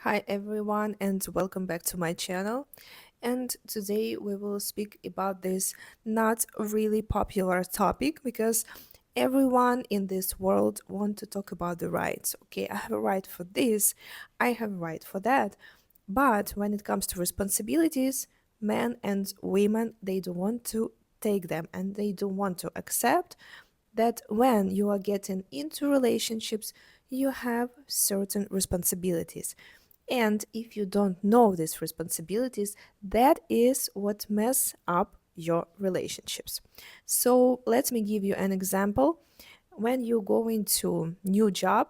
Hi everyone and welcome back to my channel. And today we will speak about this not really popular topic because everyone in this world want to talk about the rights. Okay, I have a right for this, I have a right for that. But when it comes to responsibilities, men and women they don't want to take them and they don't want to accept that when you are getting into relationships, you have certain responsibilities. And if you don't know these responsibilities, that is what mess up your relationships. So let me give you an example. When you go into new job,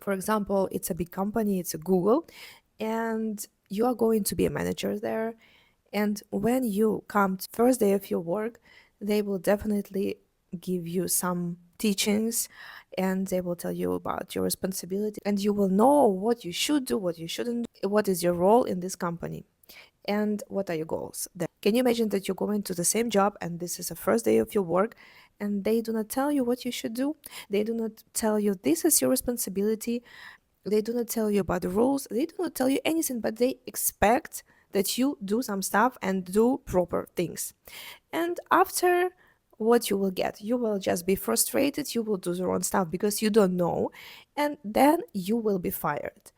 for example, it's a big company, it's a Google, and you are going to be a manager there. And when you come to first day of your work, they will definitely give you some teachings and they will tell you about your responsibility and you will know what you should do, what you shouldn't do, what is your role in this company and what are your goals. Then can you imagine that you're going to the same job and this is the first day of your work and they do not tell you what you should do? They do not tell you this is your responsibility. They do not tell you about the rules. They do not tell you anything, but they expect that you do some stuff and do proper things. And after, what you will get? You will just be frustrated. You will do the wrong stuff because you don't know. And then you will be fired.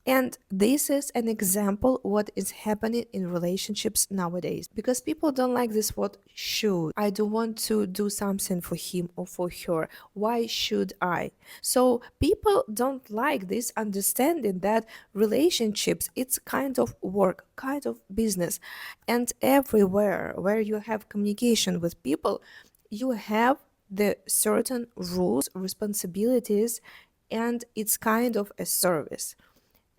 And this is an example what is happening in relationships nowadays because people don't like this word should. I don't want to do something for him or for her. Why should I? So people don't like this understanding that relationships it's kind of work, kind of business. And everywhere where you have communication with people, you have the certain rules, responsibilities, and it's kind of a service.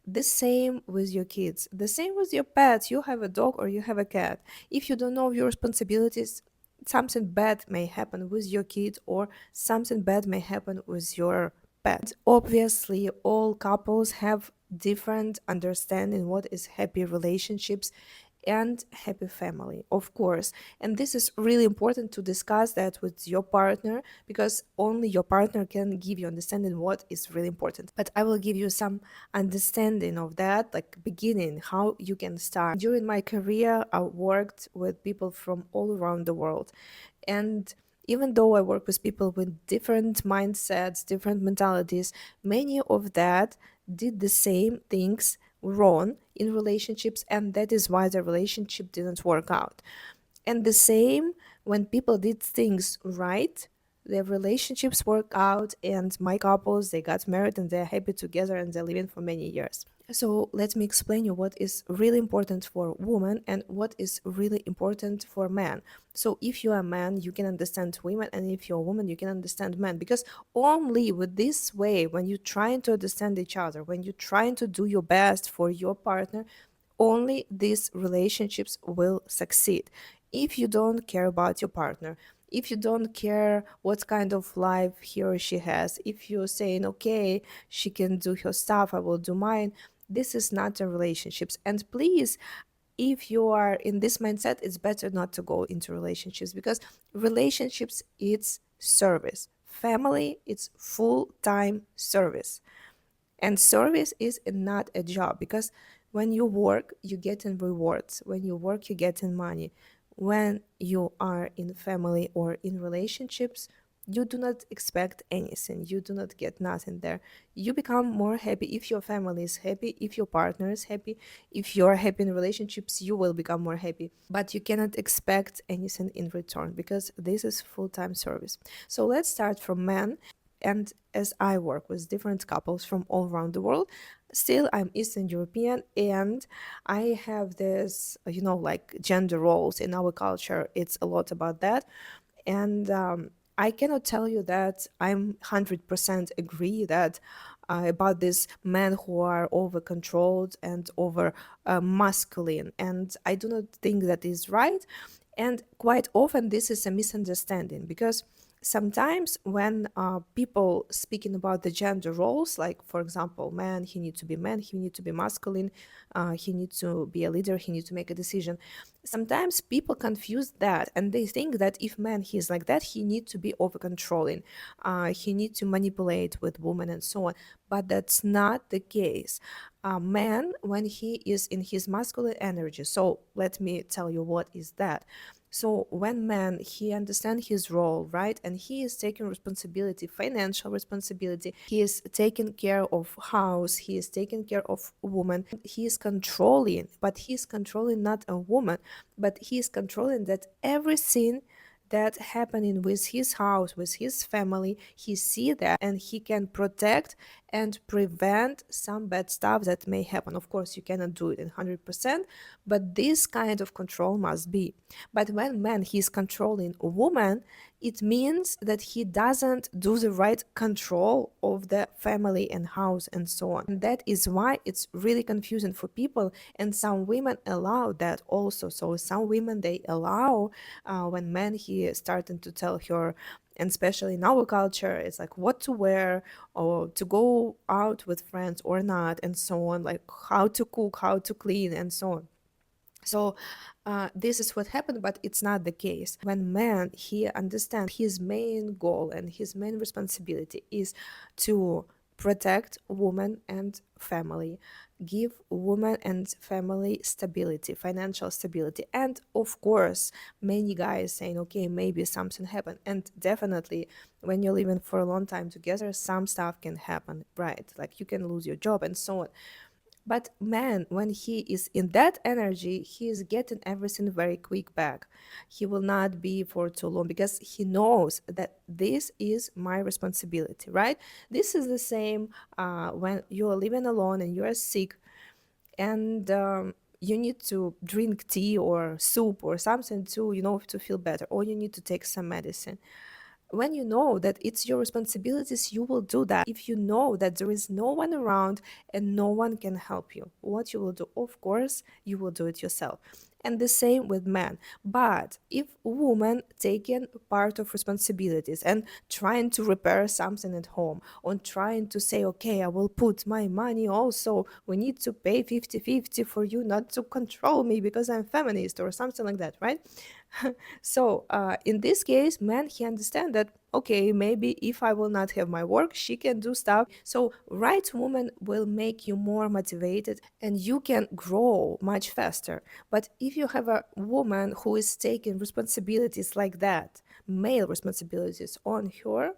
The same with your kids, the same with your pets. You have a dog or you have a cat. If you don't know your responsibilities, something bad may happen with your kid or something bad may happen with your pet. Obviously, all couples have different understanding what is happy relationships and happy family, of course. And this is really important to discuss that with your partner because only your partner can give you understanding what is really important. But I will give you some understanding of that, like beginning, how you can start. During my career, I worked with people from all around the world. And even though I work with people with different mindsets, different mentalities, many of that did the same things wrong in relationships, and that is why the relationship didn't work out. And the same when people did things right, their relationships work out, and my couples they got married and they're happy together and they're living for many years. So let me explain you what is really important for women and what is really important for men. So if you are a man, you can understand women, and if you're a woman, you can understand men. Because only with this way, when you're trying to understand each other, when you're trying to do your best for your partner, only these relationships will succeed. If you don't care about your partner, if you don't care what kind of life he or she has, if you're saying, okay, she can do her stuff, I will do mine, this is not a relationships. And please, if you are in this mindset, it's better not to go into relationships because relationships it's service. Family it's full-time service. And service is not a job because when you work, you get in rewards. When you work, you get in money. When you are in family or in relationships, you do not expect anything. You do not get nothing there. You become more happy if your family is happy, if your partner is happy, if you're happy in relationships, you will become more happy. But you cannot expect anything in return because this is full-time service. So let's start from men. And as I work with different couples from all around the world, still I'm Eastern European and I have this, like gender roles in our culture. It's a lot about that. And I cannot tell you that I'm 100% agree that about these men who are over controlled and over masculine. And I do not think that is right. And quite often this is a misunderstanding because sometimes when people speaking about the gender roles, like for example, man, he needs to be man, he needs to be masculine, he needs to be a leader, he needs to make a decision. Sometimes people confuse that and they think that if man he's like that, he needs to be over controlling, he needs to manipulate with women and so on. But that's not the case. Man, when he is in his masculine energy, so let me tell you what is that. So when man he understands his role, right, and he is taking responsibility, financial responsibility, he is taking care of house, he is taking care of woman, he is controlling, but he's controlling not a woman, but he is controlling that everything that happening with his house, with his family, he see that and he can protect and prevent some bad stuff that may happen. Of course you cannot do it in 100%, but this kind of control must be. But when man he's controlling a woman, it means that he doesn't do the right control of the family and house and so on. And that is why it's really confusing for people. And some women allow that also. So some women they allow when man he is starting to tell her, and especially in our culture, it's like what to wear or to go out with friends or not and so on, like how to cook, how to clean and so on. So this is what happened, but it's not the case. When man he understands his main goal and his main responsibility is to protect woman and family, give woman and family stability, financial stability, and of course many guys saying okay maybe something happened, and definitely when you're living for a long time together some stuff can happen, right, like you can lose your job and so on. But man, when he is in that energy, he is getting everything very quick back. He will not be for too long because he knows that this is my responsibility, right? This is the same when you are living alone and you are sick and you need to drink tea or soup or something to, to feel better, or you need to take some medicine. When you know that it's your responsibilities, you will do that. If you know that there is no one around and no one can help you, what you will do? Of course, you will do it yourself. And the same with men. But if woman taking part of responsibilities and trying to repair something at home, or trying to say, okay, I will put my money also, we need to pay 50-50 for you not to control me because I'm feminist or something like that, right? So in this case, man, he understand that okay, maybe if I will not have my work, she can do stuff. So right woman will make you more motivated and you can grow much faster. But if you have a woman who is taking responsibilities like that, male responsibilities on her,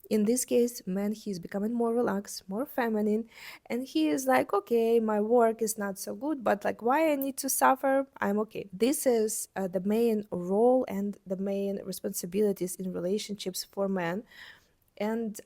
in this case man he's becoming more relaxed, more feminine, and he is like okay my work is not so good, but like why I need to suffer, I'm okay. This is the main role and the main responsibilities in relationships for men. And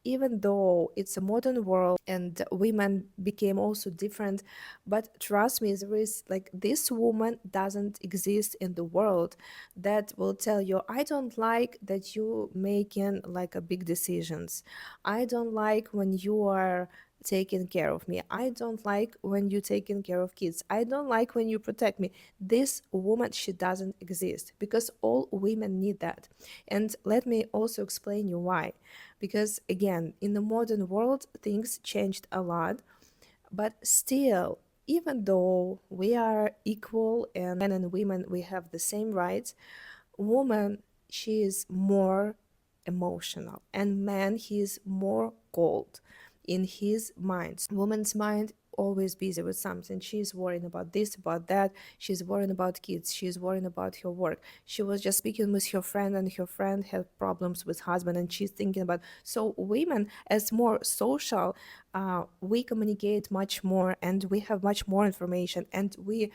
even though it's a modern world and women became also different, but trust me, there is like this woman doesn't exist in the world that will tell you I don't like that you making like a big decisions, I don't like when you are taking care of me, I don't like when you taking care of kids, I don't like when you protect me. This woman, she doesn't exist because all women need that. And let me also explain you why. Because again, in the modern world things changed a lot, but still, even though we are equal and men and women we have the same rights, woman she is more emotional and man he is more cold in his mind. Woman's mind always busy with something, she's worrying about this, about that, she's worrying about kids, she's worrying about her work. She was just speaking with her friend and her friend had problems with husband and she's thinking about. So women as more social, we communicate much more and we have much more information and we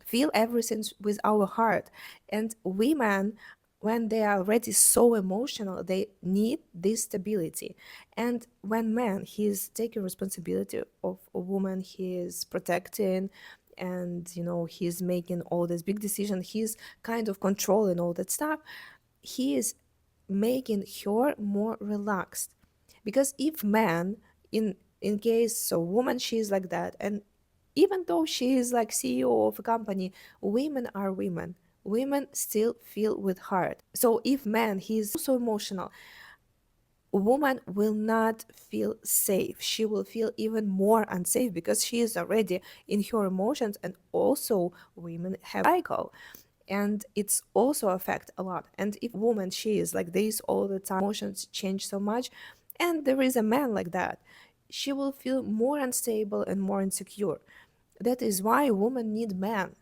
feel everything with our heart. And women, when they are already so emotional, they need this stability. And when man he's taking responsibility of a woman, he is protecting and he's making all this big decision, he's kind of controlling all that stuff, he is making her more relaxed. Because if man, in case so woman she is like that, and even though she is like CEO of a company, women are women. women still feel with heart. So if man he's also emotional, a woman will not feel safe. She will feel even more unsafe because she is already in her emotions. And also women have cycle, and it's also affect a lot. And if woman she is like this all the time, emotions change so much, and there is a man like that, she will feel more unstable and more insecure. That is why women need men,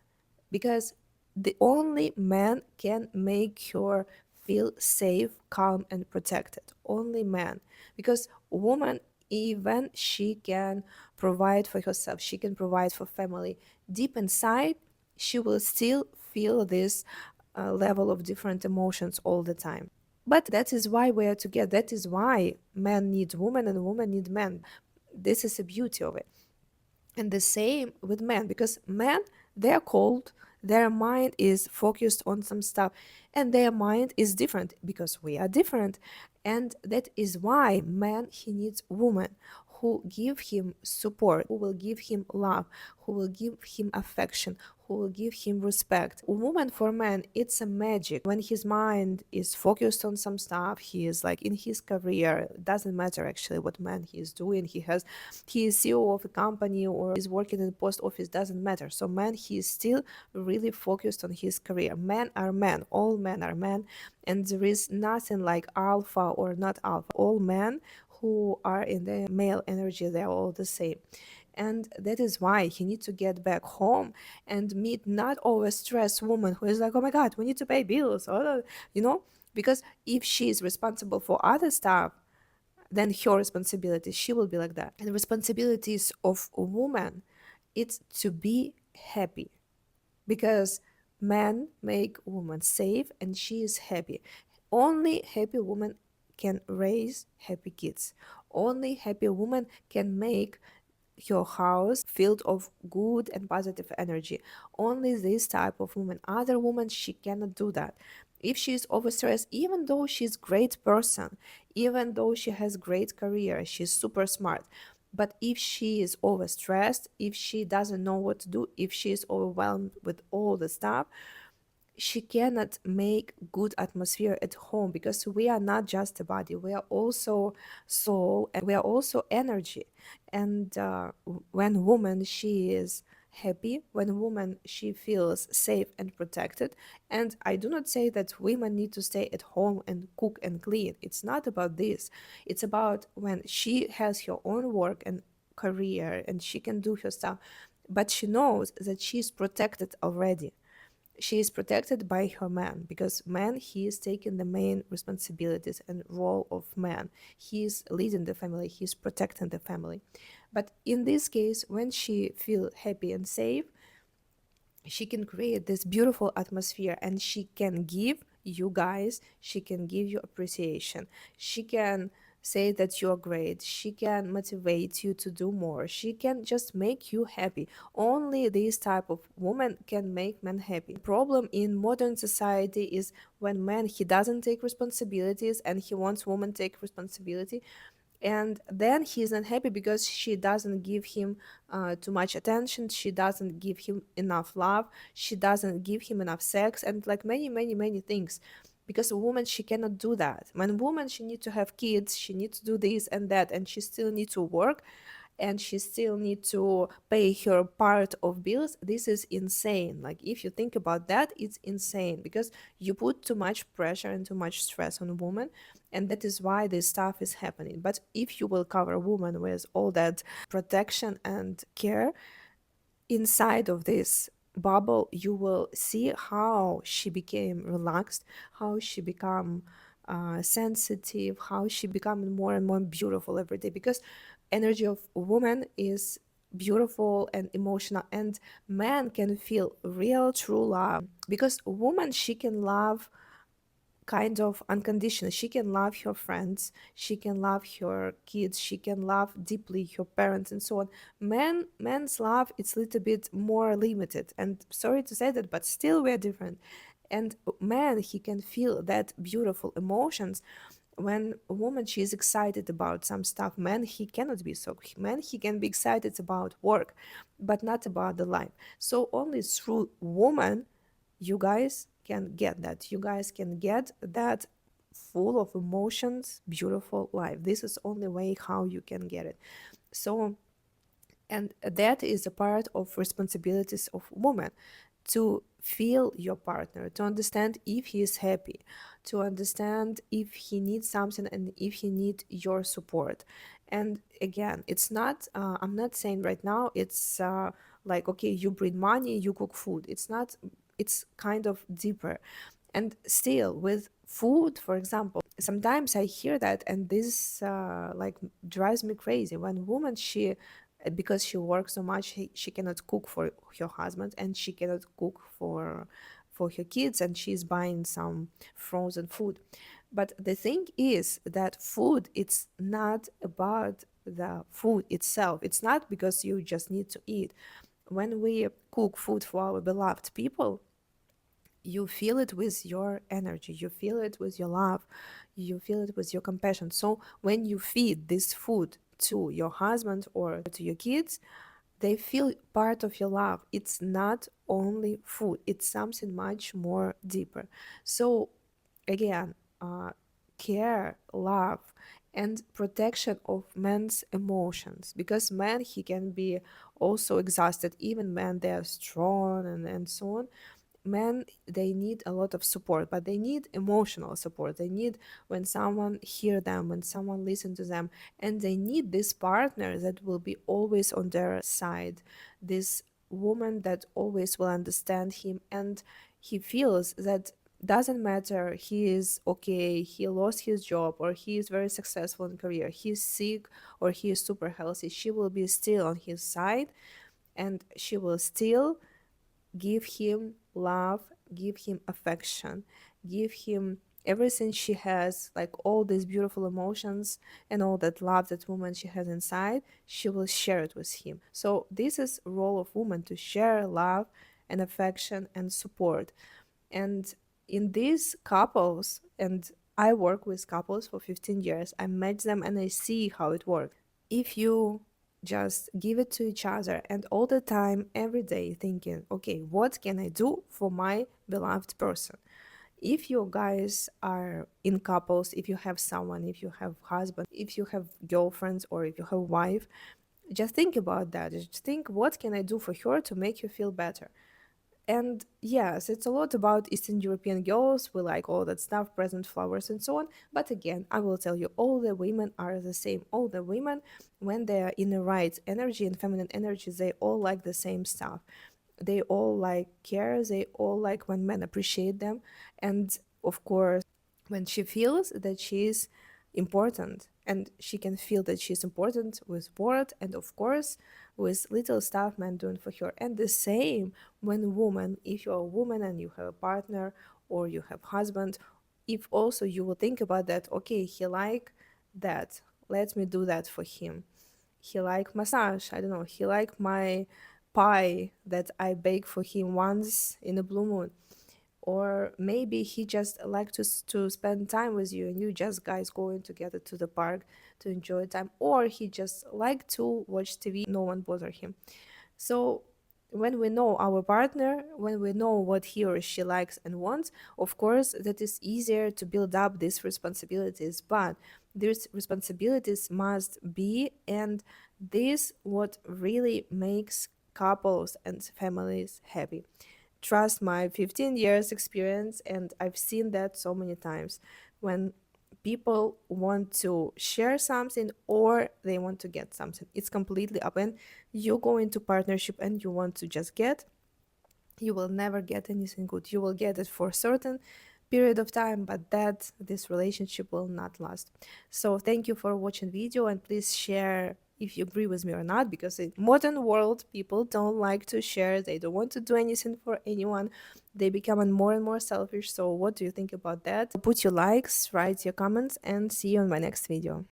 because the only man can make her feel safe, calm, and protected. Only man. Because woman, even she can provide for herself, she can provide for family. Deep inside, she will still feel this level of different emotions all the time. But that is why we are together. That is why men need women and women need men. This is the beauty of it. And the same with men, because men, they're cold, their mind is focused on some stuff, and their mind is different because we are different. And that is why man he needs women who give him support, who will give him love, who will give him affection, who will give him respect. A woman for man, it's a magic. When his mind is focused on some stuff, he is like in his career, it doesn't matter actually what man he is doing. He is CEO of a company or is working in the post office, doesn't matter. So man, he is still really focused on his career. Men are men, all men are men, and there is nothing like alpha or not alpha. All men who are in the male energy, they're all the same. And that is why he needs to get back home and meet not always stressed woman who is like, oh my god, we need to pay bills, or because if she is responsible for other stuff, then her responsibility, she will be like that. And the responsibilities of a woman, it's to be happy, because men make woman safe and she is happy. Only happy woman can raise happy kids. Only happy woman can make your house filled of good and positive energy. Only this type of woman. Other woman, she cannot do that. If she is overstressed, even though she's great person, even though she has great career, she's super smart, but if she is overstressed, if she doesn't know what to do, if she is overwhelmed with all the stuff, she cannot make good atmosphere at home, because we are not just a body, we are also soul and we are also energy. And when woman she is happy, when woman she feels safe and protected, and I do not say that women need to stay at home and cook and clean, it's not about this. It's about when she has her own work and career and she can do her stuff, but she knows that she's protected already. She is protected by her man, because man he is taking the main responsibilities and role of man. He is leading the family, he is protecting the family. But in this case, when she feel happy and safe, she can create this beautiful atmosphere, and she can give you guys, she can give you appreciation, she can say that you're great, she can motivate you to do more, she can just make you happy. Only this type of woman can make men happy. Problem in modern society is when man he doesn't take responsibilities and he wants woman take responsibility, and then he's unhappy because she doesn't give him too much attention, she doesn't give him enough love, she doesn't give him enough sex, and like many things. Because a woman she cannot do that. When a woman she needs to have kids, she needs to do this and that, and she still needs to work, and she still need to pay her part of bills. This is insane. Like if you think about that, it's insane, because you put too much pressure and too much stress on a woman, and that is why this stuff is happening. But if you will cover a woman with all that protection and care, inside of this bubble you will see how she became relaxed, how she become sensitive, how she become more and more beautiful every day, because energy of a woman is beautiful and emotional, and man can feel real true love, because a woman she can love kind of unconditional. She can love her friends, she can love her kids, she can love deeply her parents and so on. Man's love it's a little bit more limited, and sorry to say that, but still we're different. And man he can feel that beautiful emotions. When a woman she is excited about some stuff, man he cannot be so. Man he can be excited about work, but not about the life. So only through woman, you guys, can get that. You guys can get that full of emotions, beautiful life. This is only way how you can get it. So, and that is a part of responsibilities of women, to feel your partner, to understand if he is happy, to understand if he needs something and if he needs your support. And again, it's not, I'm not saying right now it's like, okay, you bring money, you cook food. It's not, it's kind of deeper. And still, with food, for example, sometimes I hear that, and this like drives me crazy. When woman, she, because she works so much, she cannot cook for her husband, and she cannot cook for her kids, and she's buying some frozen food. But the thing is that food, it's not about the food itself. It's not because you just need to eat. When we cook food for our beloved people, you feel it with your energy, you feel it with your love, you feel it with your compassion. So when you feed this food to your husband or to your kids, they feel part of your love. It's not only food, it's something much more deeper. So again, care, love, and protection of men's emotions, because man, he can be also exhausted. Even men, they are strong and so on. Men, they need a lot of support, but they need emotional support. They need when someone hear them, when someone listen to them, and they need this partner that will be always on their side, this woman that always will understand him. And he feels that doesn't matter, he is okay, he lost his job, or he is very successful in career, he's sick, or he is super healthy, she will be still on his side, and she will still give him love, give him affection, give him everything she has, like all these beautiful emotions and all that love that woman she has inside, she will share it with him. So this is role of woman, to share love and affection and support. And in these couples, and I work with couples for 15 years, I met them and I see how it works. If you just give it to each other and all the time, every day, thinking, okay, what can I do for my beloved person? If you guys are in couples, if you have someone, if you have husband, if you have girlfriends, or if you have wife, just think about that. Just think, what can I do for her to make you feel better? And yes, it's a lot about Eastern European girls. We like all that stuff, present flowers and so on. But again, I will tell you, all the women are the same. All the women, when they are in the right energy and feminine energy, they all like the same stuff. They all like care. They all like when men appreciate them. And of course, when she feels that she is important, and she can feel that she's important with word, and of course with little stuff men doing for her. And the same when woman, if you're a woman and you have a partner or you have husband, if also you will think about that, okay, he like that, let me do that for him. He like massage, I don't know, he like my pie that I bake for him once in a blue moon. Or maybe he just like to spend time with you, and you just guys going together to the park to enjoy time. Or he just like to watch TV, no one bother him. So when we know our partner, when we know what he or she likes and wants, of course that is easier to build up these responsibilities. But these responsibilities must be, and this what really makes couples and families happy. Trust my 15 years experience, and I've seen that so many times. When people want to share something or they want to get something, it's completely up. And you go into partnership and you want to just get, you will never get anything good. You will get it for a certain period of time, but that this relationship will not last. So thank you for watching video, and please share if you agree with me or not, because in modern world people don't like to share, they don't want to do anything for anyone, they become more and more selfish. So what do you think about that? Put your likes, write your comments, and see you in my next video.